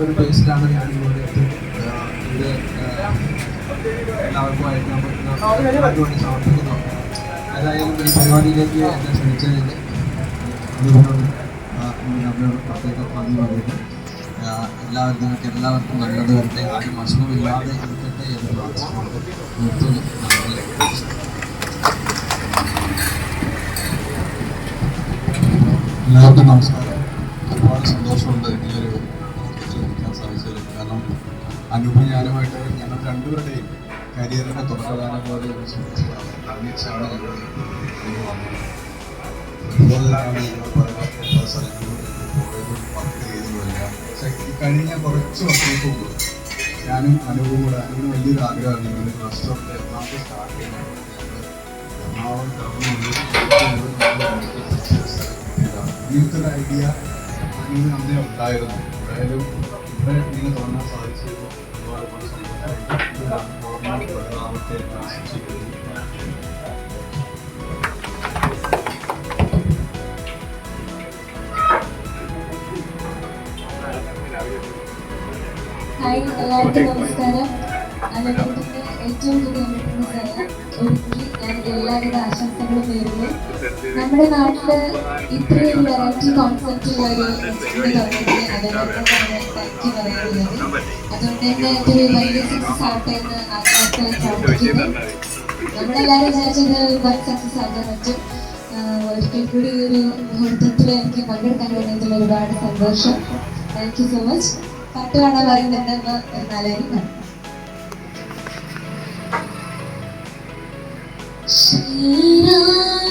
ഒരു ബേസിലാണ് ഞാൻ ഇവിടെ ഇത് എല്ലാവർക്കുമായിട്ട് നമുക്ക് വേണ്ടി സമർപ്പിക്കുന്നു. ഏതായാലും ഈ പരിപാടിയിലേക്ക് എന്നെ ക്ഷണിച്ചതിൽ അതിനോട് നമ്മളോട് പ്രത്യേക നന്ദി പറയുന്നു. എല്ലാവർക്കും നല്ലത് വരട്ടെ, ആരും ഭക്ഷണമില്ലാതെ ഇരിക്കട്ടെ എന്ന് പ്രാർത്ഥിച്ചുകൊണ്ട് നിർത്തുന്നു. എല്ലാവർക്കും നമസ്കാരം. ഒരുപാട് സന്തോഷമുണ്ട് ഈയൊരു നിൽക്കാൻ സാധിച്ചത്. കാരണം അനൂപ് ഞാനുമായിട്ട് ഞങ്ങൾ രണ്ടുപേരുടെയും കരിയറിൻ്റെ തുടക്കകാലം പോലെ ഒന്നിച്ചാണ് ഞങ്ങൾ വന്നത്. അതുപോലെ തന്നെയാണ് ഞങ്ങൾ പല സ്ഥലങ്ങളിലും പോയതും വർക്ക് ചെയ്തതുമല്ല. പക്ഷേ ഈ കഴിഞ്ഞ കുറച്ച് വർഷങ്ങൾക്ക് മുമ്പ് ഞാനും അനൂപും കൂടെ അതിന് വലിയൊരു ആഗ്രഹമാണ് ഇങ്ങനെ ഒരു റെസ്റ്റോറൻറ്റ് എറണാകുളത്ത് സ്റ്റാർട്ട് ചെയ്യുന്നത്. ഇങ്ങനത്തെ ഒരു ഐഡിയ അനൂപിന് അന്നേ ഉണ്ടായിരുന്നു. എന്തായാലും ഇവിടെ ഇങ്ങനെ തുടങ്ങാൻ സാധിച്ചത് ഒരുപാട് സന്തോഷമായിട്ട് ആശംസിക്കുന്നു. ഹായ്, എല്ലാവർക്കും നമസ്കാരം. അനന്തപുരത്തിന്റെ ഏറ്റവും പുതിയ ഒരുക്കി ഞാൻ എല്ലാവിധ ആശംസകളും നേരുന്നു. നമ്മുടെ നാട്ടില് ഇത്രയും വെറൈറ്റി കോൺസെപ്റ്റ് ഉള്ള ഒരു റെസ്റ്റോറൻറ്റ് തുടങ്ങി അതിനൊക്കെയാണ് താങ്ക് പറയുന്നത്. അതുകൊണ്ട് തന്നെ ഒരു വലിയ സക്സസ് ആവട്ടെ എന്ന് ആത്മാർത്ഥമായി പ്രാർത്ഥിക്കുന്നു. നമ്മളെല്ലാവരും വിചാരിച്ചത് വൻ സക്സസ് ആക്കാൻ പറ്റും. ഒരിക്കൽ കൂടി ഒരു മുഹൂർത്തത്തിൽ എനിക്ക് പങ്കെടുക്കാൻ കഴിഞ്ഞതിൽ ഒരുപാട് സന്തോഷം. Thank you so much. പാട്ട് കാണാൻ പറയുന്നുണ്ടെന്ന് എന്നാലും ശ്രീരാം